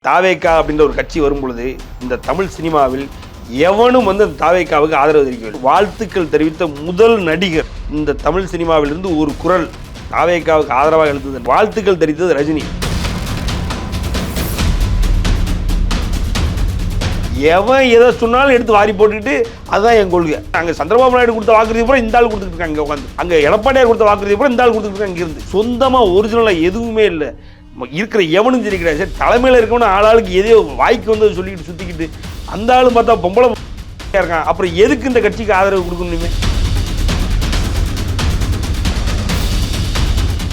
தாவேக்கா அப்படின்ற ஒரு கட்சி வரும் பொழுது இந்த தமிழ் சினிமாவில் எவனும் வந்து அந்த தாவேக்காவுக்கு ஆதரவு தெரிவிக்கவில்லை. வாழ்த்துக்கள் தெரிவித்த முதல் நடிகர் இந்த தமிழ் சினிமாவிலிருந்து ஒரு குரல் தாவேக்காவுக்கு ஆதரவாக எழுந்தது. வாழ்த்துக்கள் தெரிவித்தது ரஜினி. எவன் எதை சொன்னாலும் எடுத்து வாரி போட்டுட்டு அதுதான் என் கொள்கை. அங்கே சந்திரபாபு நாயுடு கொடுத்த வாக்குறுதி பூரா இந்த ஆள் கொடுத்துட்டு இருக்காங்க. இங்கே உட்காந்து அங்கே எடப்பாடியார் கொடுத்த வாக்குறுதி பூரா இந்த ஆள் கொடுத்துட்டு இருக்காங்க. இங்கிருந்து சொந்தமாக ஒரிஜினலாக எதுவுமே இல்லை. இருக்கிற எவனும் சரி கிடையாது. சரி, தலைமையில் இருக்கவனு ஆளாளுக்கு எதையோ வாய்க்கு வந்து சொல்லிக்கிட்டு சுற்றிக்கிட்டு அந்த ஆளும் பார்த்தா பொம்பளை இருக்கான். அப்புறம் எதுக்கு இந்த கட்சிக்கு ஆதரவு கொடுக்கணுமே?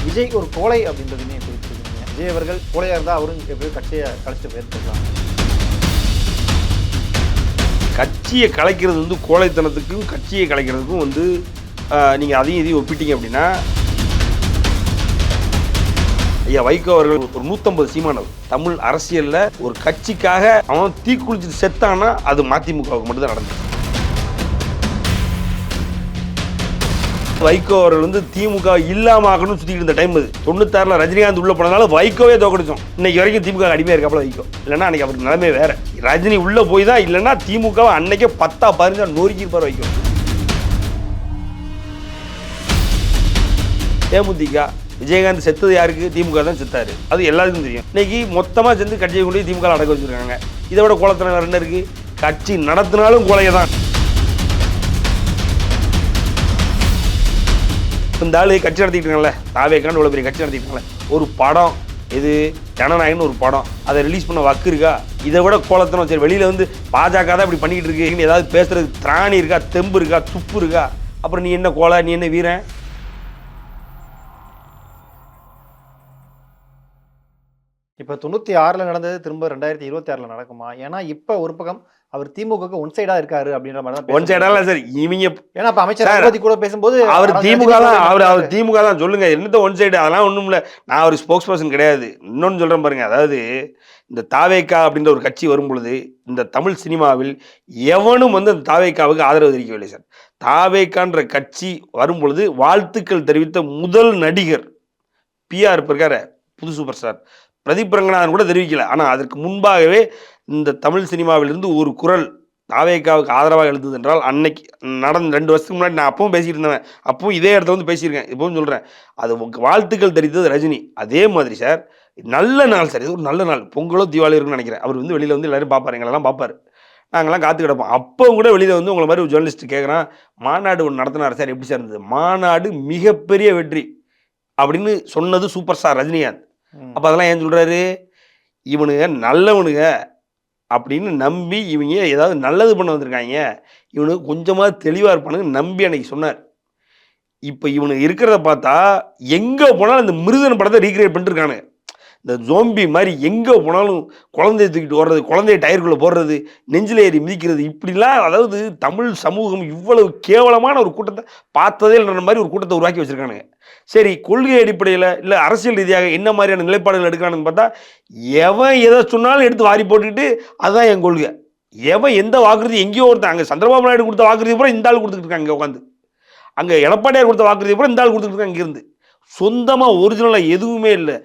விஜய் ஒரு கோழை அப்படின்றதுமே குறிப்பிட்டிருக்கீங்க. விஜய் அவர்கள் கோழையாக இருந்தால் அவரும் எப்படியும் கட்சியை கழிச்சிட்டு போயிருக்கலாம். கட்சியை கலைக்கிறது வந்து கோழைத்தனத்துக்கும் கட்சியை கலைக்கிறதுக்கும் வந்து நீங்கள் அதையும் இதையும் ஒப்பிட்டீங்க அப்படின்னா, ஐயா வைகோ அவர்கள் ஒரு 150 சீமானவர் தமிழ் அரசியலில் ஒரு கட்சிக்காக அவன் தீக்குளிச்சுட்டு செத்தானா அது மதிமுகவுக்கு மட்டும்தான் நடந்தது. வைகோ அவர்கள் வந்து திமுக இல்லாம ஆகணும்னு சுத்திட்டு இருந்த டைம் அது. 96ல் ரஜினிகாந்த் உள்ள போனதால வைகோவே தோக்கடிச்சோம். இன்னைக்கு வரைக்கும் திமுக அடிமையா இருக்காப்புல வைகோ. இல்லைன்னா அன்னைக்கு அவருக்கு நிலைமை வேற. ரஜினி உள்ள போய் தான், இல்லைன்னா திமுக அன்னைக்கே 10-15 நொறுக்கி இருப்பார் வைகோ. தேமுதிக விஜயகாந்த் செத்தது யாருக்கு? திமுக தான் செத்தாரு. அது எல்லாருக்கும் தெரியும். இன்னைக்கு மொத்தமாக சேர்ந்து கட்சியை கொண்டு திமுக அடக்க வச்சிருக்காங்க. இதை விட கோலத்தனம் என்ன இருக்கு? கட்சி நடத்தினாலும் கோலையை தான். இந்த ஆளு கட்சி நடத்திட்டு இருக்காங்கல்ல, தாவேக்கான்னு இவ்வளோ பெரிய கட்சி நடத்திட்டு இருக்காங்கல்ல, ஒரு படம் இது ஜனநாயகன்னு ஒரு படம், அதை ரிலீஸ் பண்ண வக்கு இருக்கா? இதை விட கோலத்தனம். சரி, வெளியில் வந்து பாஜக தான் இப்படி பண்ணிக்கிட்டு இருக்கு, ஏதாவது பேசுறதுக்கு திராணி இருக்கா, தெம்பு இருக்கா, துப்பு இருக்கா? அப்புறம் நீ என்ன கோலை, நீ என்ன வீரன்? இப்போ 96ல் நடந்தது திரும்ப 2026ல் நடக்குமா? ஏன்னா இப்போ ஒரு பக்கம் அவர் திமுகவுக்கு ஒன் சைடா இருக்காரு அப்படின்ற மாதிரி தான். ஒன் சைடா சார் இவங்க. ஏன்னா இப்போ அமைச்சர் ரகுபதி கூட பேசும்போது அவர் திமுக தான், அவர் திமுக தான். சொல்லுங்க, என்னத்த ஒன் சைடு? அதெல்லாம் ஒன்றும் இல்லை. நான் ஒரு ஸ்போக்ஸ் பர்சன் கிடையாது. இன்னொன்று சொல்கிறேன் பாருங்க. அதாவது இந்த தாவேக்கா அப்படின்ற ஒரு கட்சி வரும் பொழுது இந்த தமிழ் சினிமாவில் எவனும் வந்து அந்த தாவேக்காவுக்கு ஆதரவு தெரிவிக்கவில்லை சார். தாவேக்கான்ற கட்சி வரும் பொழுது வாழ்த்துக்கள் தெரிவித்த முதல் நடிகர் பிஆர் இருக்காரு, புது சூப்பர் ஸ்டார் பிரதீப் ரங்கநாதன் கூட தெரிவிக்கல. ஆனால் அதற்கு முன்பாகவே இந்த தமிழ் சினிமாவிலிருந்து ஒரு குரல் தாவேக்காவுக்கு ஆதரவாக எழுந்தது என்றால் அன்னைக்கு நடந்த 2 வருஷத்துக்கு முன்னாடி நான் அப்பவும் பேசிட்டு இருந்தேன். அப்பவும் இதே இடத்துல வந்து பேசியிருக்கேன். இப்பவும் சொல்கிறேன், அது வாழ்த்துக்கள் தெரிவித்தது ரஜினி. அதே மாதிரி சார், நல்ல நாள் சார், இது ஒரு நல்ல நாள். பொங்கலோ தீபாவளி இருக்குன்னு நினைக்கிறேன். அவர் வந்து வெளியில் வந்து எல்லாரும் பார்ப்பார், எங்களெல்லாம் பார்ப்பார். நாங்கள்லாம் காத்து கிடப்போம். அப்பவும் கூட வெளியில் வந்து உங்களை மாதிரி ஒரு ஜேர்னலிஸ்ட் கேட்குறான், மாநாடு ஒன்று நடத்தினார் சார், எப்படி சார் இருந்தது? மாநாடு மிகப்பெரிய வெற்றி அப்படின்னு சொன்னது சூப்பர் ஸ்டார் ரஜினிகாந்த். அப்போ அதெல்லாம் ஏன் சொல்கிறாரு? இவனுங்க நல்லவனுங்க அப்படின்னு நம்பி இவங்க ஏதாவது நல்லது பண்ண வந்திருக்காங்க, இவனுக்கு கொஞ்சமாக தெளிவாக இருப்பானுங்க நம்பி அன்னைக்கு சொன்னார். இப்போ இவனுக்கு இருக்கிறத பார்த்தா எங்கே போனாலும் இந்த மிருதன் படத்தை ரீக்ரியேட் பண்ணிட்டு இருக்கானுங்க. இந்த ஜோம்பி மாதிரி எங்கே போனாலும் குழந்தைய தூக்கிட்டு ஓடுறது, குழந்தைய டயருக்குள்ளே போடுறது, நெஞ்சில் ஏறி மிதிக்கிறது, இப்படிலாம். அதாவது தமிழ் சமூகம் இவ்வளவு கேவலமான ஒரு கூட்டத்தை பார்த்ததே இல்லைன்ற மாதிரி ஒரு கூட்டத்தை உருவாக்கி வச்சுருக்கானுங்க. சரி, கொள்கை அடிப்படையில் இல்லை அரசியல் ரீதியாக என்ன மாதிரியான நிலைப்பாடுகள் எடுக்கிறானுன்னு பார்த்தா, எவன் எதை சொன்னாலும் எடுத்து வாரி போட்டுக்கிட்டு அதுதான் என் கொள்கை. எவன் எந்த வாக்குறுதி எங்கேயோ ஒருத்தன், அங்கே சந்திரபாபு நாயுடு கொடுத்த வாக்குறுதி பூரா இந்த ஆள் கொடுத்துட்டு இருக்காங்க. இங்கே உட்காந்து அங்கே எடப்பாடியார் கொடுத்த வாக்குறுதி பூரா இந்த ஆள் கொடுத்துட்டு இருக்காங்க. இங்கிருந்து சொந்தமாக ஒரிஜினலாக எதுவுமே இல்லை.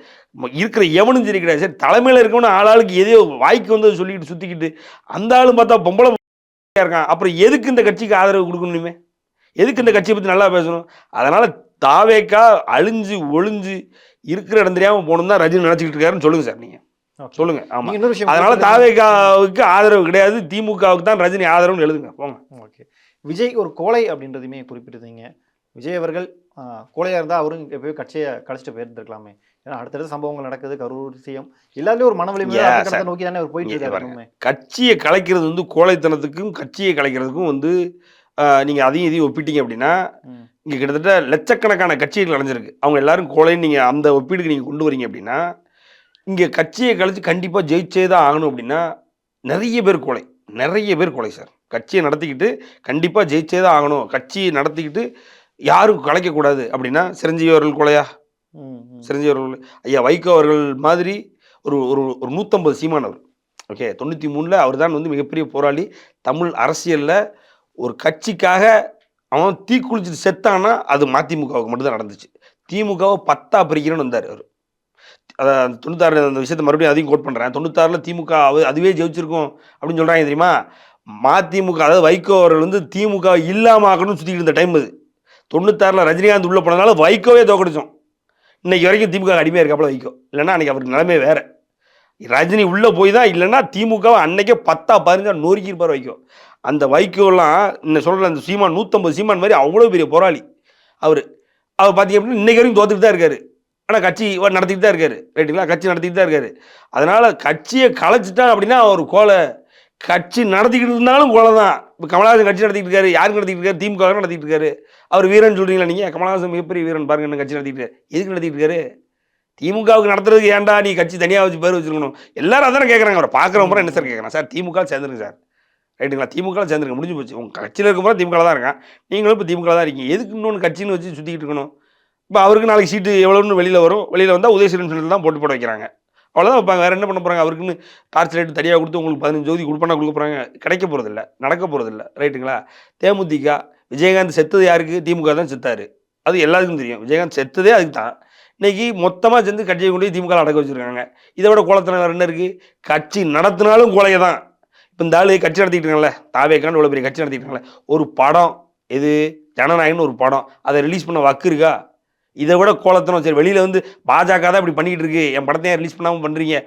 இருக்கிற எவனும் சரி கிடையாது. சரி, தலைமையில் இருக்கவனு ஆளாளுக்கு எதையோ வாய்க்கு வந்து சொல்லிக்கிட்டு சுற்றிக்கிட்டு அந்த ஆளும் பார்த்தா பொம்பளை இருக்கான். அப்புறம் எதுக்கு இந்த கட்சிக்கு ஆதரவு கொடுக்கணுமே? எதுக்கு இந்த கட்சியை பற்றி நல்லா பேசணும்? அதனால் தாவேக்கா அழிஞ்சு ஒளிஞ்சு இருக்கிற இடம் தெரியாமல் போகணும் தான் ரஜினி நினச்சிக்கிட்டு இருக்காருன்னு சொல்லுங்கள் சார். நீங்கள் சொல்லுங்கள். ஆமாம், அதனால் தாவேக்காவுக்கு ஆதரவு கிடையாது, திமுகவுக்கு தான் ரஜினி ஆதரவுன்னு எழுதுங்க போங்க. ஓகே, விஜய் ஒரு கோழை அப்படின்றதுமே குறிப்பிட்டிருந்தீங்க. விஜய் அவர்கள் கோழையாக இருந்தால் அவரும் எப்போயும் கட்சியை கழிச்சிட்டு போயிருந்துருக்கலாமே. ஏன்னா அடுத்தடுத்த சம்பவங்கள் நடக்குது, கரூர் விஷயம், எல்லாருமே ஒரு மன வலிமை நோக்கி தானே அவர் போயிட்டு இருக்காரு. கட்சியை கலைக்கிறது வந்து கோழைத்தனத்துக்கும் கட்சியை கலைக்கிறதுக்கும் வந்து நீங்கள் அதையும் இதையும் ஒப்பிட்டீங்க அப்படின்னா, இங்கே கிட்டத்தட்ட லட்சக்கணக்கான கட்சிகள் அடைஞ்சிருக்கு. அவங்க எல்லாரும் கோழைன்னு நீங்கள் அந்த ஒப்பீடுக்கு நீங்கள் கொண்டு வரீங்க அப்படின்னா, இங்கே கட்சியை கழிச்சு கண்டிப்பாக ஜெயிச்சே தான் ஆகணும் அப்படின்னா நிறைய பேர் கோழை சார். கட்சியை நடத்திக்கிட்டு கண்டிப்பாக ஜெயிச்சே தான் ஆகணும், கட்சியை நடத்திக்கிட்டு யாரும் கலைக்கக்கூடாது அப்படின்னா சிரஞ்சீவி அவர்கள் கோழையா? சிரஞ்சீவி அவர்கள், ஐயா வைகோ அவர்கள் மாதிரி ஒரு ஒரு 150 சீமானவர். ஓகே, 93ல் அவர் தான் வந்து மிகப்பெரிய போராளி. தமிழ் அரசியலில் ஒரு கட்சிக்காக அவன் தீக்குளிச்சுட்டு செத்தானா அது மதிமுகவுக்கு மட்டும்தான் நடந்துச்சு. திமுகவை 10 பிரிக்கிறேன்னு வந்தார் அவர். அதான் 96 அந்த விஷயத்தை மறுபடியும் அதையும் கோட் பண்ணுறேன். 96ல் திமுக அதுவே ஜெயிச்சிருக்கும் அப்படின்னு சொல்கிறாங்க தெரியுமா? மதிமுக அதாவது வைகோ அவர்கள் வந்து திமுக இல்லாமல் ஆக்கணும்னு சுற்றிக்கிட்டு இருந்த டைம் அது. 96ல் ரஜினிகாந்த் உள்ளே போனதுனால வைகோவே தோக்கடிச்சோம். இன்னைக்கு வரைக்கும் திமுக அடிமையாக இருக்காப்புல வைகோ. இல்லைன்னா அன்றைக்கி அவருக்கு நிலைமை வேறு. ரஜினி உள்ளே போய் தான், இல்லைன்னா திமுகவை அன்னைக்கே 10-15 நொறுக்கியிருப்பார் வைகோ. அந்த வைகோலாம் இன்னும் சொல்கிற அந்த சீமான் 150 சீமான் மாதிரி அவ்வளோ பெரிய போராளி அவர். பார்த்தீங்க அப்படின்னா இன்னைக்கு வரைக்கும் தோத்துட்டு தான் இருக்காரு. ஆனால் கட்சி நடத்திட்டு தான் இருக்காரு. ரைட்டுங்களா? கட்சி நடத்திட்டு தான் இருக்காரு. அதனால் கட்சியை கலைச்சிட்டான் அப்படின்னா அவர் கோலை. கட்சி நடத்திக்கிட்டு இருந்தாலும் கோலை தான். இப்போ கமலஹாசன் கட்சி நடத்திட்டு இருக்காரு. யாருக்கு நடத்திட்டு இருக்காரு? திமுக நடத்திட்டு இருக்காரு. அவர் வீரன் சொல்கிறீங்களா நீங்கள்? கமலஹாசன் மிகப்பெரிய வீரன் பாருங்க, என்ன கட்சி நடத்திட்டு எதுக்கு நடத்திட்டு இருக்காரு? திமுகவுக்கு நடத்துறதுக்கு ஏன்டா நீ கட்சி தனியாக வச்சு பேர் வச்சுருக்கணும்? எல்லாரும் அதானே கேட்குறாங்க. அவரை பார்க்குறவங்க என்ன சார் கேட்குறாங்க? சார் திமுக சேர்ந்துருங்க சார். ரைட்டுங்களா? திமுக சேர்ந்துருங்க, முடிஞ்சு போச்சு. உங்கள் கட்சியில் இருக்கும்போது திமுக தான் இருக்கான். நீங்களும் இப்போ திமுக தான் இருக்கீங்க. எதுக்கு இன்னொன்று கட்சின்னு வச்சு சுற்றிக்கிட்டு இருக்கணும்? இப்போ அவருக்கு நாளைக்கு சீட்டு எவ்வளோன்னு வெளியில் வரும். வெளியில் வந்தால் உதயசூரியன் சொல்லி தான் போட்டு போட வைக்கிறாங்க. அவ்வளோதான் வைப்பாங்க. வேறு என்ன பண்ண போகிறாங்க? அவருக்குன்னு டார்ச் லைட்டு தனியாக கொடுத்து உங்களுக்கு 15 ஜோதி கொடுப்பா கொடுக்க போகிறாங்க. கிடைக்க போகிறதில்ல, நடக்க போகிறதில்ல. ரைட்டுங்களா? தேமுதிக விஜயகாந்த் செத்தது யாருக்கு? திமுக தான் செத்தார். அது எல்லாருக்கும் தெரியும். விஜயகாந்த் செத்ததே அதுக்கு தான். இன்றைக்கி மொத்தமாக சேர்ந்து கட்சியை கொண்டு போய் திமுக அடக்க வச்சுருக்காங்க. இதை விட கோலத்தனம் வேறு என்ன இருக்குது? கட்சி நடத்தினாலும் கோலையை தான். இப்போ இந்த ஆளு கட்சி நடத்திட்டு இருக்காங்கல்ல, தாவேக்கான்னு இவ்வளோ பெரிய கட்சி நடத்திட்டு இருக்காங்கல்ல, ஒரு படம் இது ஜனநாயகம்னு ஒரு படம், அதை ரிலீஸ் பண்ண வக்கு இருக்கா? இதை விட கோலத்தனம். சரி, வெளியில் வந்து பாஜக தான் இப்படி பண்ணிகிட்டு இருக்கு, என் படத்தை ஏன் ரிலீஸ் பண்ணாமல் பண்ணுறீங்க,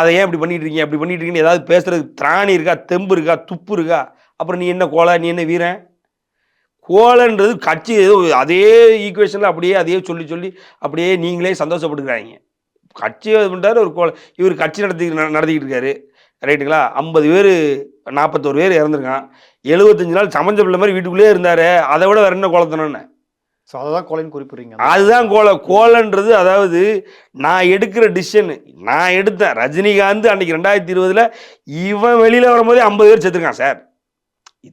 அதை ஏன் இப்படி பண்ணிகிட்டு இருக்கீங்க, அப்படி பண்ணிட்டு இருக்கீங்கன்னு ஏதாவது பேசுறதுக்கு திராணி இருக்கா? தெம்பு இருக்கா? துப்பு இருக்கா? அப்புறம் நீ என்ன கோலை, நீ என்ன வீரன்? கோலைன்றது கட்சி ஏதோ அதே ஈக்குவேஷனில் அப்படியே அதையே சொல்லி சொல்லி அப்படியே நீங்களே சந்தோஷப்பட்டுக்கிறாங்க. கட்சி பண்ணுறாரு ஒரு கோலை. இவர் கட்சி நடத்திக்கிட்டு இருக்காரு. ரைட்டுங்களா? 50 பேர் 41 பேர் இறந்துருக்கான். 75 நாள் சமஞ்ச பிள்ளை மாதிரி வீட்டுக்குள்ளேயே இருந்தார். அதை விட வேறு என்ன கோலத்தனம்னு? ஸோ அதுதான் கோலைன்னு குறிப்பிடுறீங்க. அதுதான் கோலை. கோலைன்றது அதாவது நான் எடுக்கிற டிசிஷன். நான் எடுத்தேன். ரஜினிகாந்த் அன்றைக்கி 2020 இவன் வெளியில் வரும்போதே 50 பேர் செத்துருக்கான் சார்.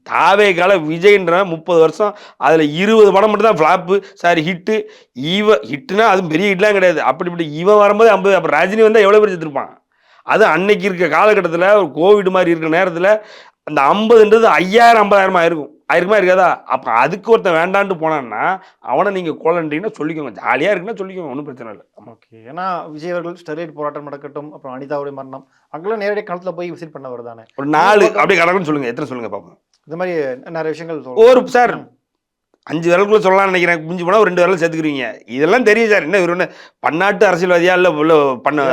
தாவேக்கால விஜய்ன்ற 30 வருஷம் அதில் 20 படம் மட்டும் தான் ஃப்ளாப்பு, சாரி ஹிட்டு. ஹிட்டுனா அதுவும் பெரிய ஹிட்லாம் கிடையாது. அப்படி இவன் வரும்போது 50. அப்புறம் ரஜினி வந்தால் எவ்வளோ பேர் செத்துருப்பான்? அது அன்னைக்கு இருக்க காலகட்டத்தில் ஒரு கோவிட் மாதிரி இருக்கிற நேரத்தில் அந்த 50ன்றது 5000 50,000 ஆயிருக்குமா இருக்காதா? அப்போ அதுக்கு ஒருத்தன் வேண்டான்ட்டு போனான்னா அவனை நீங்கள் கோலன்றீங்கன்னா சொல்லிக்கோங்க. ஜாலியாக இருக்குன்னா சொல்லிக்கோங்க, ஒன்றும் பிரச்சனை இல்லை. ஓகே. ஏன்னா விஜய் அவர்கள் ஸ்டெர்லைட் போராட்டம் நடக்கட்டும், அப்புறம் அனிதாவுடைய மரணம், அங்கெல்லாம் நேரடியாக களத்தில் போய் விசிட் பண்ணவர் தானே. ஒரு 4 அப்படியே கடக்குன்னு சொல்லுங்கள். எத்தனை சொல்லுங்கள் பார்ப்போம். இந்த மாதிரி நிறைய விஷயங்கள் ஒரு சார் 5 விரலுக்குள்ள சொல்லலாம்னு நினைக்கிறேன். மிஞ்சி போனால் ஒரு 2 விரல் சேர்த்துக்கிறீங்க. இதெல்லாம் தெரியும் சார். என்ன இவர் ஒன்று பன்னாட்டு அரசியல்வாதியா இல்லை பண்ண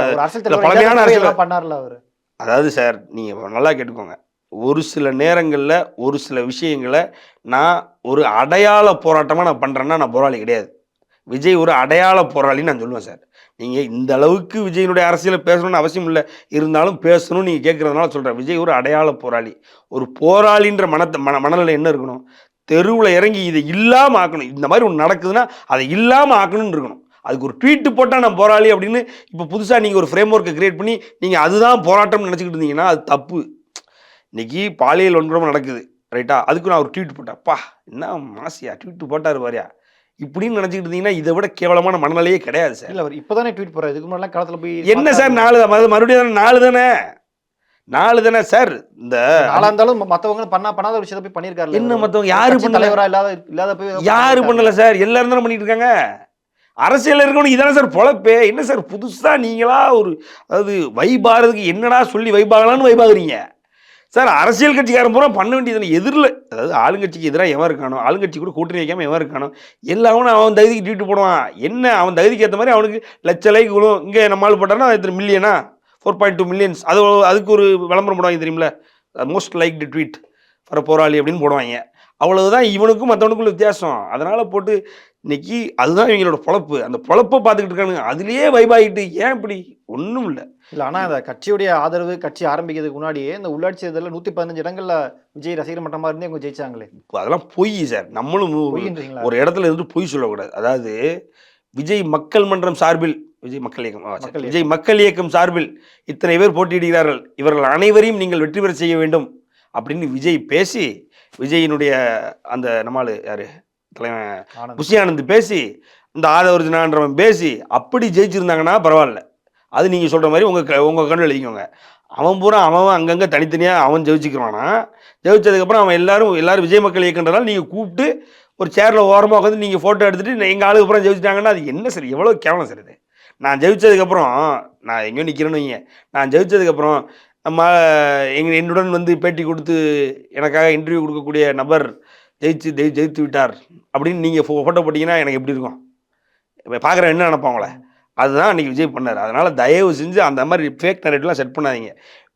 பழமையான அரசியல் பண்ணார்ல அவர். அதாவது சார் நீங்கள் நல்லா கேட்டுக்கோங்க. ஒரு சில நேரங்களில் ஒரு சில விஷயங்களை நான் ஒரு அடையாள போராட்டமாக நான் பண்ணுறேன்னா நான் போராளி கிடையாது. விஜய் ஒரு அடையாள போராளின்னு நான் சொல்லுவேன் சார். நீங்கள் இந்த அளவுக்கு விஜயினுடைய அரசியலை பேசணும்னு அவசியம் இல்லை, இருந்தாலும் பேசணும்னு நீங்கள் கேட்குறதுனால சொல்கிறேன். விஜய் ஒரு அடையாள போராளி. ஒரு போராளின்ற மனநிலை என்ன இருக்கணும்? தெருவில் இறங்கி இதை இல்லாமல் ஆக்கணும். இந்த மாதிரி ஒன்று நடக்குதுன்னா அதை இல்லாமல் ஆக்கணும்னு இருக்கணும். அதுக்கு ஒரு ட்வீட்டு போட்டால் நான் போராளி அப்படின்னு இப்போ புதுசாக நீங்கள் ஒரு ஃப்ரேம் ஒர்க்கை கிரியேட் பண்ணி நீங்கள் அதுதான் போராட்டம்னு நினச்சிக்கிட்டு இருந்தீங்கன்னா அது தப்பு. இன்றைக்கி பாலியல் வன்முறை நடக்குது, ரைட்டா? அதுக்கு நான் ஒரு ட்வீட் போட்டேன். அப்பா என்ன மாசியா ட்வீட்டு போட்டார் பாரியா இப்படின்னு நினச்சிக்கிட்டு இருந்தீங்கன்னா இதை விட கேவலமான மனநிலையே கிடையாது சார். இல்லை, அவர் இப்போ தானே ட்வீட் போகிறார். இதுக்கு முன்னாடி காலத்தில் போய் என்ன சார் 4 மறுபடியும் 4 தானே சார். இந்த 4 இருந்தாலும் மற்றவங்க பண்ணாத ஒரு விஷயத்தை போய் பண்ணியிருக்காரு. என்ன மற்றவங்க யாரு தலைவரா இல்லாத போய் யாரு பண்ணல சார்? எல்லாரும் தானே பண்ணிட்டு இருக்காங்க. அரசியல் இருக்கணும். இதானே சார் பொழப்பே. என்ன சார் புதுசாக நீங்களா ஒரு அதாவது வைபாகிறதுக்கு என்னடா சொல்லி வைபாகலான்னு வைபாகிறீங்க சார். அரசியல் கட்சிக்காரன் பூரா பண்ண வேண்டியது எதிரில், அதாவது ஆளுங்கட்சிக்கு எதிராக எவன் இருக்கானோ, ஆளுங்கட்சி கூட கூட்டணி வைக்காமல் எவன் இருக்கானோ எல்லாரும் அவன் தகுதிக்கு ட்வீட் போடுவான். என்ன அவன் தகுதிக்கு ஏற்ற மாதிரி அவனுக்கு லட்ச லைக் விழும். இங்கே நம்ம ஆள் போட்டான்னா எத்தனை மில்லியனா? 4.2 மில்லியன்ஸ். அதுக்கு ஒரு விளம்பரம் போடுவாங்க தெரியுமில்ல, most like the tweet for போராளி அப்படின்னு போடுவாங்க. அவ்வளவுதான் இவனுக்கும் மற்றவனுக்குள்ள வித்தியாசம். அதனால் போட்டு இன்னைக்கு அதுதான் இவங்களோட பொழப்பு. அந்த பொழப்பை பார்த்துக்கிட்டு இருக்கானுங்க. அதுலேயே வைபாகிட்டு ஏன் இப்படி? ஒன்றும் இல்லை. இல்லை, ஆனால் அந்த கட்சியுடைய ஆதரவு கட்சி ஆரம்பிக்கிறதுக்கு முன்னாடியே இந்த உள்ளாட்சி தேர்தலில் 115 இடங்களில் விஜய் ரசிகர் மட்டமாக இருந்தே அவங்க ஜெயிச்சாங்களே. அதெல்லாம் பொய் சார். நம்மளும் ஒரு இடத்துல இருந்து பொய் சொல்லக்கூடாது. அதாவது விஜய் மக்கள் மன்றம் சார்பில், விஜய் மக்கள் இயக்கம் சார்பில் இத்தனை பேர் போட்டியிடுகிறார்கள், இவர்கள் அனைவரையும் நீங்கள் வெற்றி பெற செய்ய வேண்டும் அப்படின்னு விஜய் பேசி, விஜயினுடைய அந்த நம்மால் யார் தலைவன் புஷி ஆனந்த் பேசி, இந்த ஆதவர்ஜனான்றவன் பேசி அப்படி ஜெயிச்சிருந்தாங்கன்னா பரவாயில்ல. அது நீங்கள் சொல்கிற மாதிரி உங்கள் கண்ணில் எழுதிக்கோங்க. அவன் பூரா அவன் அங்கங்கே தனித்தனியாக அவன் ஜெயிச்சுக்கிறானா, ஜெயிச்சதுக்கப்புறம் அவன் எல்லாரும் விஜய் மக்கள் இயக்கன்றதால நீங்கள் கூப்பிட்டு ஒரு சேரில் ஓரமாக உட்காந்து நீங்கள் ஃபோட்டோ எடுத்துகிட்டு எங்கள் ஆளுக்கு அப்புறம் ஜெயிச்சிட்டாங்கன்னா அது என்ன சார்? எவ்வளோ கேவலம் சார் இது. நான் ஜெயிச்சதுக்கப்புறம் நான் எங்கேயோ நிற்கிறேன்னு வைங்க, நான் ஜெயிச்சதுக்கப்புறம் நம்ம என்னுடன் வந்து பேட்டி கொடுத்து எனக்காக இன்டர்வியூ கொடுக்கக்கூடிய நபர் ஜெயித்து விட்டார் அப்படின்னு நீங்கள் ஃபோட்டோ போட்டிங்கன்னா எனக்கு எப்படி இருக்கும்? இப்போ பார்க்குறேன் என்ன நினைப்பாங்களே, அதுதான் அன்றைக்கி விஜய் பண்ணார். அதனால் தயவு செஞ்சு அந்த மாதிரி ஃபேக் நரேட்டிவ்லாம் செட் பண்ணாதீங்க.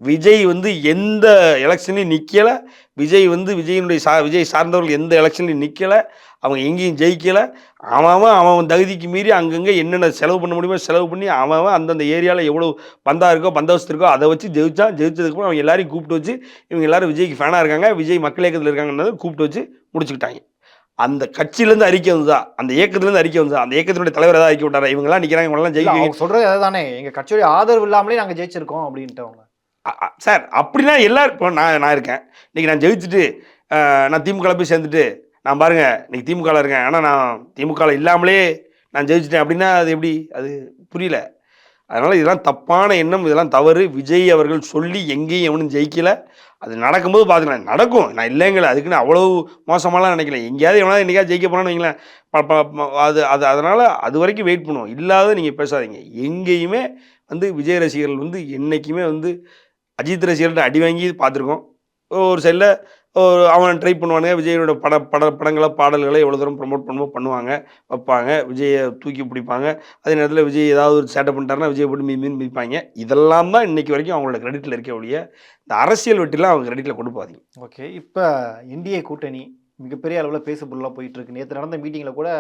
விஜய் வந்து எந்த எலெக்ஷன்லையும் நிற்கலை. விஜய் வந்து விஜய் சார்ந்தவர்கள் எந்த எலெக்ஷன்லையும் நிற்கலை. அவங்க எங்கேயும் ஜெயிக்கலை. அவன் தகுதிக்கு மீறி அங்கங்கே என்னென்ன செலவு பண்ண முடியுமோ செலவு பண்ணி அவன் அந்தந்த ஏரியாவில் எவ்வளோ பந்தா இருக்கோ பந்தோபஸ்து இருக்கோ அதை வச்சு ஜெயிச்சதுக்கப்புறம் அவங்க எல்லாரையும் கூப்பிட்டு வச்சு இவங்க எல்லாரும் விஜய்க்கு ஃபேனாக இருக்காங்க, விஜய் மக்கள் இயக்கத்தில் இருக்காங்கன்றதை கூப்பிட்டு வச்சு முடிச்சுக்கிட்டாங்க. அந்த கட்சியிலேருந்து அறிக்கை வந்துதா, அந்த இயக்கத்துலேருந்து அறிக்கை வந்துதா, அந்த இயக்கத்தினுடைய தலைவர் ஏதாவது அறிக்கை விட்டாரா, இவங்கெல்லாம் நிற்கிறாங்க இவங்கெல்லாம் ஜெயிக்க சொல்கிறது அதுதானே, எங்கள் கட்சியோடைய ஆதரவு இல்லாமலே நாங்கள் ஜெயிச்சிருக்கோம் அப்படின்ட்டு அவங்க. சார் அப்படின்னா எல்லாரும் இப்போ நான் இருக்கேன் இன்றைக்கி நான் ஜெயிச்சுட்டு நான் திமுகவில் போய் சேர்ந்துட்டு நான் பாருங்கள் இன்றைக்கி திமுகவில் இருக்கேன் ஆனால் நான் திமுகவில் இல்லாமலே நான் ஜெயிச்சிட்டேன் அப்படின்னா அது எப்படி? அது புரியல. அதனால் இதெல்லாம் தப்பான எண்ணம், இதெல்லாம் தவறு. விஜய் அவர்கள் சொல்லி எங்கேயும் எவனும் ஜெயிக்கலை. அது நடக்கும்போது பார்த்துக்கலாம், நடக்கும், நான் இல்லைங்களே, அதுக்குன்னு அவ்வளோ மோசமாலாம் நினைக்கல. எங்கேயாவது எவனாவது என்றைக்காவது ஜெயிக்க போனான்னு வைங்களேன், அதனால் அது வரைக்கும் வெயிட் பண்ணுவோம். இல்லாத நீங்கள் பேசாதீங்க. எங்கேயுமே வந்து விஜய் ரசிகர்கள் வந்து என்றைக்குமே வந்து அஜித் ரசிகர்கள்ட்ட அடி வாங்கி பார்த்துருக்கோம். ஒரு சைடில் அவன் ட்ரை பண்ணுவானுங்க, விஜயோட படங்களை பாடல்களை எவ்வளோ தூரம் ப்ரமோட் பண்ணுவாங்க, வைப்பாங்க, விஜயை தூக்கி பிடிப்பாங்க. அதே நேரத்தில் விஜய் ஏதாவது ஒரு சேட்டை பண்ணிட்டாருன்னா விஜய் போட்டு மீன் மிதிப்பாங்க. இதெல்லாம் தான் இன்றைக்கி வரைக்கும் அவங்களோட கிரெடிட்டில் இருக்க ஒழிய இந்த அரசியல் வெட்டிலாம் அவங்க கிரெடிட்டில் கொண்டு போகாதீங்க. ஓகே, இப்போ இந்திய கூட்டணி மிகப்பெரிய அளவில் பேசுபொருளாக போயிட்டுருக்கு. நேற்று நடந்த மீட்டிங்கில் கூட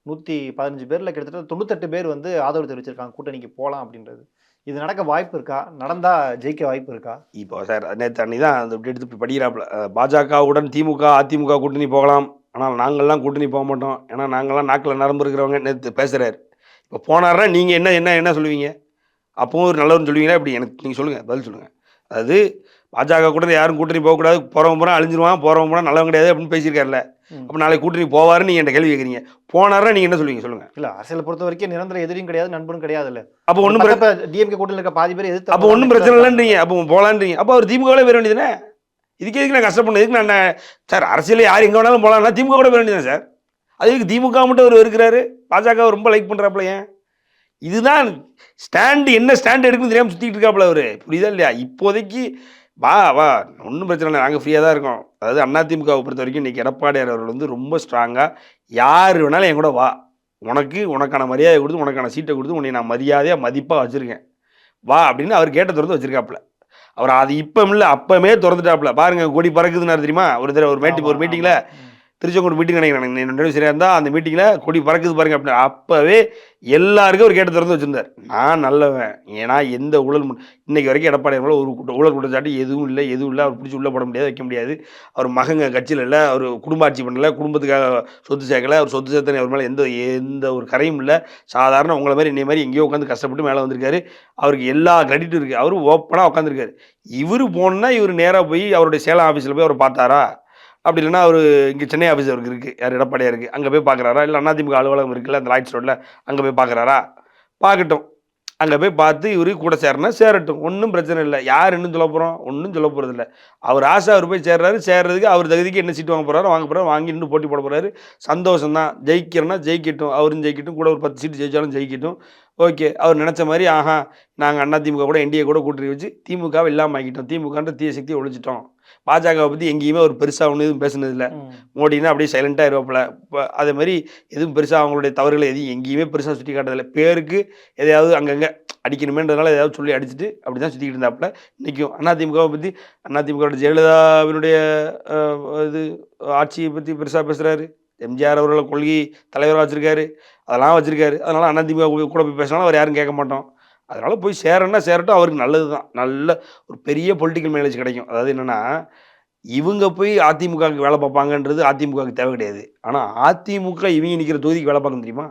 115 பேரில் கிட்டத்தட்ட 98 பேர் வந்து ஆதரவு தெரிவிச்சிருக்காங்க கூட்டணிக்கு போகலாம் அப்படின்றது. இது நடக்க வாய்ப்பு இருக்கா? நடந்தால் ஜெயிக்க வாய்ப்பு இருக்கா? இப்போ சார் நேற்று அன்னி தான் அந்த எடுத்து படிக்கிறாப்புல, பாஜகவுடன் திமுக அதிமுக கூட்டணி போகலாம், ஆனால் நாங்கள்லாம் கூட்டணி போக மாட்டோம், ஏன்னா நாங்கள்லாம் நாக்கில் நரம்பு இருக்கிறவங்க நேற்று பேசுகிறாரு. இப்போ போனார்னா நீங்கள் என்ன சொல்லுவீங்க? அப்போவும் ஒரு நல்லவர்னு சொல்லுவீங்களா? இப்படி எனக்கு நீங்கள் சொல்லுங்கள், பதில் சொல்லுங்கள். அதாவது பாஜக கூட யாரும் கூட்டணி போகக்கூடாது, போகிறவங்க போனால் அழிஞ்சிருவான், போகிறவங்க போனால் நல்லவங்க கிடையாது அப்படின்னு பேசியிருக்காருல்ல. அப்போ நாளைக்கு கூட்டணி போவாருன்னு நீங்கள் என்கிட்ட கேள்வி கேட்குறீங்க. போனார்னா நீங்கள் என்ன சொல்லுவீங்க சொல்லுங்கள்? இல்லை, அரசியலை பொறுத்த வரைக்கும் நிரந்தர எதிரியும் கிடையாது, நண்பரும் கிடையாது. இல்லை, அப்போ ஒன்றும் டிஎம்கே கூட்டணியில் இருக்க பாதி பேர் எதிர்த்து, அப்போ ஒன்றும் பிரச்சனை இல்லைன்றீங்க. அப்போ போகலான்றீங்க. அப்போ அவர் திமுகவில் வேற வேண்டியதுனே. இதுக்கு எதுக்கு நான் கஷ்டப்படணும்? எதுக்கு நான் சார் அரசியலில் யார் எங்கே வேணாலும் போகலாம்னா திமுக கூட வேற வேண்டியது சார். அதுக்கு திமுக மட்டும் அவர் இருக்கிறாரு, பாஜக ரொம்ப லைக் பண்ணுறாப்புல. ஏன் இதுதான் ஸ்டாண்டு, என்ன ஸ்டாண்டு எடுக்குன்னு தெரியாமல் சுற்றிக்கிட்டு இருக்காப்புல அவர். புரியுதா இல்லையா? இப்போதைக்கு வா ஒன்றும் பிரச்சனை இல்லை, நாங்கள் ஃப்ரீயாக தான் இருக்கோம். அதாவது அதிமுகவை பொறுத்த வரைக்கும் இன்றைக்கி எடப்பாடியார் அவர்கள் வந்து ரொம்ப ஸ்ட்ராங்காக, யார் வேணாலும் என் கூட வா, உனக்கான மரியாதை கொடுத்து உனக்கான சீட்டை கொடுத்து உன்னை நான் மரியாதையாக மதிப்பாக வச்சுருக்கேன், வா அப்படின்னு அவர் கேட்ட திறந்து வச்சுருக்காப்புல. அவர் அது இப்போ இல்லை, அப்போமே திறந்துட்டாப்புல. பாருங்கள், கொடி பறக்குதுன்னு தெரியுமா? ஒரு மீட்டிங்கில், திருச்செங்கோடு மீட்டிங் நினைக்கிறேன் சரியாக இருந்தால், அந்த மீட்டிங்கில் கொடி பறக்குது பாருங்க அப்படின்னு அப்போவே எல்லாருக்கும் ஒரு கேட்ட திறந்து வச்சுருந்தார். நான் நல்லவன், ஏன்னா எந்த ஊழல் இன்றைக்கி வரைக்கும் எடப்பாடி ஒரு ஊழல் குற்றச்சாட்டு எதுவும் இல்லை. அவர் பிடிச்சி உள்ளே போட முடியாது, வைக்க முடியாது. அவர் மகங்க கட்சியில் இல்லை, அவர் குடும்ப ஆட்சி பண்ணலை, குடும்பத்துக்காக சொத்து சேர்க்கலை, அவர் சொத்து சேர்த்தனை அவர் மேலே எந்த ஒரு கரையும் இல்லை. சாதாரண உங்களை மாதிரி என்னை மாதிரி எங்கேயோ உட்காந்து கஷ்டப்பட்டு மேலே வந்திருக்காரு. அவருக்கு எல்லா கிரெடிட்டும் இருக்குது. அவர் ஓப்பனாக உட்காந்துருக்காரு. இவர் போனால் இவர் நேராக போய் அவருடைய சேலம் ஆஃபீஸில் போய் அவர் பார்த்தாரா, அப்படி இல்லைன்னா அவர் இங்கே சென்னை ஆஃபீஸ் அவருக்கு இருக்குது, யார் எடப்பாடியாக இருக்குது, அங்கே போய் பார்க்குறாரா, இல்லை அதிமுக அலுவலகம் இருக்குல்ல அந்த லாய்ட்ஸ் ரோட்டில், அங்கே போய் பார்க்குறாரா? பார்க்கட்டும். அங்கே போய் பார்த்து இவரு கூட சேரட்டும், ஒன்றும் பிரச்சனை இல்லை. யார் இன்னும் சொல்ல போகிறோம்? ஒன்றும் சொல்ல போகிறது இல்லை. அவர் ஆசை, அவர் போய் சேர்றதுக்கு அவர் தகுதிக்கு என்ன சீட்டு வாங்க போகிறாரோ வாங்கி இன்னும் போட்டி போட போகிறாரு. சந்தோஷம் தான். ஜெயிக்கிறேன்னா ஜெயிக்கட்டும், அவரும் ஜெயிக்கட்டும், கூட ஒரு 10 சீட்டு ஜெயிச்சாலும் ஜெயிக்கட்டும். ஓகே, அவர் நினச்ச மாதிரி நாங்கள் அதிமுக கூட என்டிஏ கூட கூட்டணி வச்சு திமுகவை இல்லாமல் ஆக்கிட்டோம், திமுகன்ற தீய சக்தியை ஒழிச்சிட்டோம். பாஜகவை பற்றி எங்கேயுமே ஒரு பெருசாக ஒன்றும் எதுவும் பேசுனதில்லை. மோடினா அப்படியே சைலண்ட்டாக இருவாப்பில். இப்போ அதே மாதிரி எதுவும் பெருசாக அவங்களுடைய தவறுகளை எதையும் எங்கேயுமே பெருசாக சுற்றி காட்டுறதில்லை. பேருக்கு எதையாவது அங்கங்கே அடிக்கணுமேன்றதுனால ஏதாவது சொல்லி அடிச்சுட்டு அப்படி தான் சுற்றிக்கிட்டு இருந்தாப்புல. இன்றைக்கும் அதிமுகவை பற்றி, அதிமுகவோட ஜெயலலிதாவினுடைய இது ஆட்சியை பற்றி பெருசாக பேசுகிறாரு. எம்ஜிஆர் அவர்களை கொள்கை தலைவராக வச்சுருக்காரு, அதெல்லாம் வச்சுருக்காரு. அதனால் அதிமுக கூட போய் பேசினாலும் அவர் யாரும் கேட்க மாட்டோம். அதனால் போய் சேரட்டும், அவருக்கு நல்லது தான். நல்ல ஒரு பெரிய பொலிட்டிக்கல் மைலேஜ் கிடைக்கும். அதாவது என்னென்னா, இவங்க போய் அதிமுகவுக்கு வேலை பார்ப்பாங்கன்றது அதிமுகவுக்கு தேவை கிடையாது. ஆனால் அதிமுக இவங்க நிற்கிற தொகுதிக்கு வேலை பார்க்க தெரியுமா?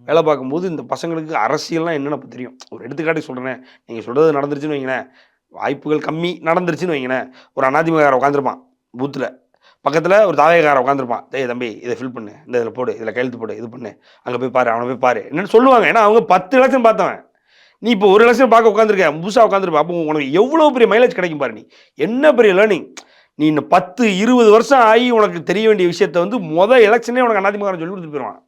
வேலை பார்க்கும்போது இந்த பசங்களுக்கு அரசியல்லாம் என்னென்னு தெரியும். ஒரு எடுத்துக்காட்டுக்கு சொல்கிறேன், நீங்கள் சொல்கிறது நடந்துருச்சுன்னு வைங்களேன், வாய்ப்புகள் கம்மி, நடந்துருச்சுன்னு வைங்களேன், ஒரு அதிமுககாரன் உட்காந்துருப்பான் பூத்தில், பக்கத்தில் ஒரு தாவேகாரன் உட்காந்துருப்பான், தம்பி இதை ஃபில் பண்ணு, இந்த இதில் போடு, இதில் கையெழுத்து போடு, இது பண்ணு, அங்கே போய் பாரு, அவனை போய் பாரு என்னென்னு சொல்லுவாங்க. ஏன்னா அவங்க 10 எலெக்ஷன் பார்த்தவன். நீ இப்போ ஒரு எலெக்ஷன் பார்க்க உட்காந்துருக்க, புதுசாக உட்காந்துருப்பா. அப்போ உனக்கு எவ்வளோ பெரிய மைலேஜ் கிடைக்கும் பாரு. நீ என்ன பெரிய லேர்னிங். நீ இன்னும் 10-20 வருஷம் ஆகி உனக்கு தெரிய வேண்டிய விஷயத்த வந்து எலெக்ஷனே உனக்கு அதிமுக சொல்லி கொடுத்துட்டு போயிடுவான்.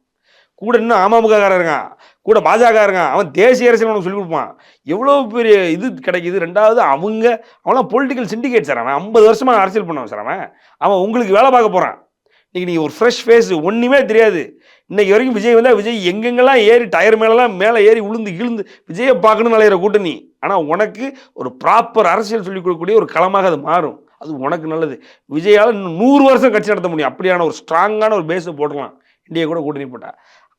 கூட இன்னும் அமமுககாரன் இருக்கான், கூட பாஜக இருக்கான், அவன் தேசிய அரசியல் உனக்கு சொல்லிக் கொடுப்பான். எவ்வளோ பெரிய இது கிடைக்குது. 2வது அவன்லாம் பொலிட்டிக்கல் சிண்டிகேட் சார். அவன் 50 வருஷமா அரசியல் பண்ணவன் சார் அவன். அவன் உங்களுக்கு வேலை பார்க்க போகிறான். இன்னைக்கு நீ ஒரு ஃப்ரெஷ் ஃபேஸ், ஒன்றுமே தெரியாது. இன்னைக்கு வரைக்கும் விஜய் வந்தால் விஜய் எங்கெங்கெல்லாம் ஏறி டயர் மேலே ஏறி விழுந்து விஜயை பார்க்கணும்னு அலையிற கூட்டணி. ஆனால் உனக்கு ஒரு ப்ராப்பர் அரசியல் சொல்லிக் கொடுக்கக்கூடிய ஒரு களமாக அது மாறும். அது உனக்கு நல்லது. விஜயால் இன்னும் 100 வருஷம் கட்சி நடத்த முடியும். அப்படியான ஒரு ஸ்ட்ராங்கான ஒரு பேஸை போடலாம். இந்தியா கூட கூட்டணி போட்டா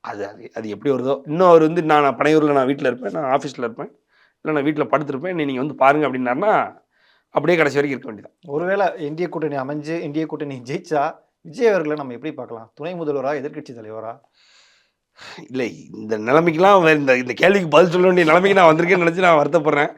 அது அது அது எப்படி வருதோ. இன்னும் அவர் வந்து நான் பனையூரில் நான் வீட்டில் இருப்பேன், நான் ஆஃபீஸில் இருப்பேன், இல்லை நான் வீட்டில் படுத்திருப்பேன், நீங்கள் வந்து பாருங்க அப்படின்னாருன்னா அப்படியே கடைசி வரைக்கும் இருக்க வேண்டியதான். ஒருவேளை இந்திய கூட்டணி அமைஞ்சு இந்திய கூட்டணி ஜெயிச்சா விஜய் அவர்களை நம்ம எப்படி பார்க்கலாம்? துணை முதல்வரா, எதிர்க்கட்சி தலைவரா? இல்லை, இந்த நிலைமைக்கெல்லாம் இந்த இந்த கேள்விக்கு பதில் சொல்ல வேண்டிய நிலைமைக்கு நான் வந்திருக்கேன்னு நினச்சி நான் வருத்தப்படுறேன்.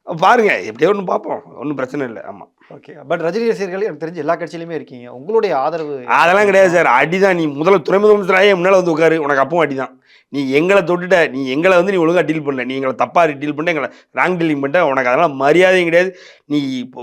பாருங்க, எப்படியோ ஒன்று பார்ப்போம், ஒன்றும் பிரச்சனை இல்லை. ஆமாம், ஓகே. பட் ரஜினி ரசிகர்கள் எனக்கு தெரிஞ்சு எல்லா கட்சியிலுமே இருக்கீங்க. உங்களுடைய ஆதரவு அதெல்லாம் கிடையாது சார். அடிதான். நீ துணை முதலமைச்சராக முன்னால் வந்து உட்காரு, உனக்கு அப்பவும் அடிதான். நீ எங்களை தொட்டுட்ட, நீ எங்களை வந்து நீ ஒழுங்காக டீல் பண்ணல, நீ எங்களை தப்பாக டீல் பண்ண, எங்களை ராங் டீலிங் பண்ணிட்ட, உனக்கு அதெல்லாம் மரியாதையும் கிடையாது. நீ இப்போ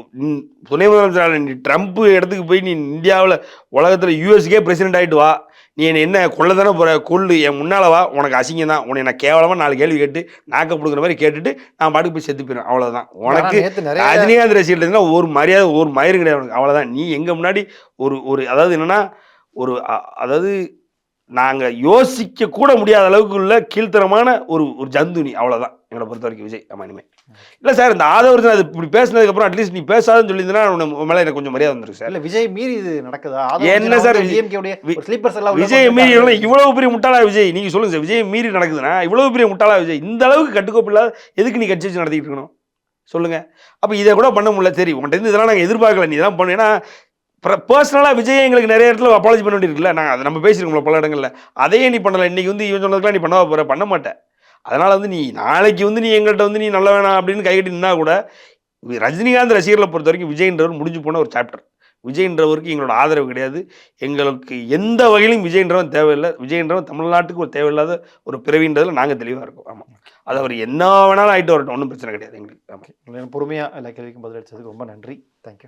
துணை முதலமைச்சராக நீ ட்ரம்ப் இடத்துக்கு போய் நீ இந்தியாவில் உலகத்தில் யூஎஸ்கே பிரசிடென்ட் ஆகிட்டு வா, நீ என்ன கொள்ள தானே போகிற, கொள்ளு, என் முன்னால் வா, உனக்கு அசிங்கம் தான். உன்னை நான் கேவலமாக 4 கேள்வி கேட்டு நாக்க பிடுங்குற மாதிரி கேட்டுட்டு நான் பாட்டுக்கு போய் செத்து போயிடும். அவ்வளோதான். உனக்கு ரஜினிகாந்த் ரசிகர்கள் இருந்தால் ஒரு மரியாதை ஒரு மயிரும் கிடையாது உனக்கு. அவ்வளோதான். நீ எங்கள் முன்னாடி ஒரு அதாவது என்னென்னா அதாவது நாங்கள் யோசிக்க கூட முடியாத அளவுக்கு உள்ள கீழ்த்தரமான ஒரு ஜந்துனி. அவ்வளோதான் எங்களை பொறுத்த வரைக்கும் விஜய். ஆமாம், இனிமேல் இல்லை சார். இந்த ஆதவர்ஜன் அது இப்படி பேசினதுக்கப்புறம் அட்லீஸ்ட் நீ பேசாதுன்னு சொல்லியிருந்தா உன் மேலே எனக்கு கொஞ்சம் மரியாதை வந்துருக்கு சார். இல்லை, விஜய் மீறி இது நடக்குதா? என்ன சார் விஜய் மீறி இவ்வளவு பெரிய முட்டாளா விஜய்? நீங்கள் சொல்லுங்கள் சார். விஜய் மீறி நடக்குதுன்னா இவ்வளவு பெரிய முட்டாளா விஜய்? இந்த அளவுக்கு கட்டுக்கோப்பு இல்லாத எதுக்கு நீ கட்சி வச்சு நடத்திக்கிட்டு இருக்கணும் சொல்லுங்கள். அப்போ இதை கூட பண்ண முடியல. சரி, உங்கள்கிட்ட இதெல்லாம் நாங்கள் எதிர்பார்க்கல, நீ தான் பண்ணு. ஏன்னா பர்சனலாக விஜய் எங்களுக்கு நிறைய இடத்துல அப்பாலஜி பண்ண வேண்டியிருக்குல்ல. நாங்கள் அதை நம்ம பேசியிருக்கோம் பல இடங்களில். அதையே நீ பண்ணலை. இன்றைக்கி வந்து இவன் சொன்னதுக்கெலாம் நீ பண்ண போகிற, பண்ண மாட்டேன். அதனால் வந்து நீ நாளைக்கு வந்து நீ எங்கள்கிட்ட வந்து நீ நல்ல வேணாம் அப்படின்னு கைகட்டி நின்னா கூட, ரஜினிகாந்த் ரசிகர்களை பொறுத்த வரைக்கும் விஜய்ன்றவர் முடிஞ்சு போன ஒரு சாப்டர். விஜய்ன்றவருக்கு எங்களோட ஆதரவு கிடையாது. எங்களுக்கு எந்த வகையிலும் விஜய்ன்றவன் தேவையில்லை. விஜய்ன்றவன் தமிழ்நாட்டுக்கு ஒரு தேவையில்லாத ஒரு பிறவின்றதில் நாங்கள் தெளிவாக இருக்கோம். ஆமாம், அது அவர் என்ன வேணாலும் ஆகிட்டு வரட்டும், ஒன்றும் பிரச்சனை கிடையாது எங்களுக்கு. ஆமாம், பொறுமையாக எல்லா கேள்விக்கும் பதிலளித்ததுக்கு ரொம்ப நன்றி. தேங்க்யூ.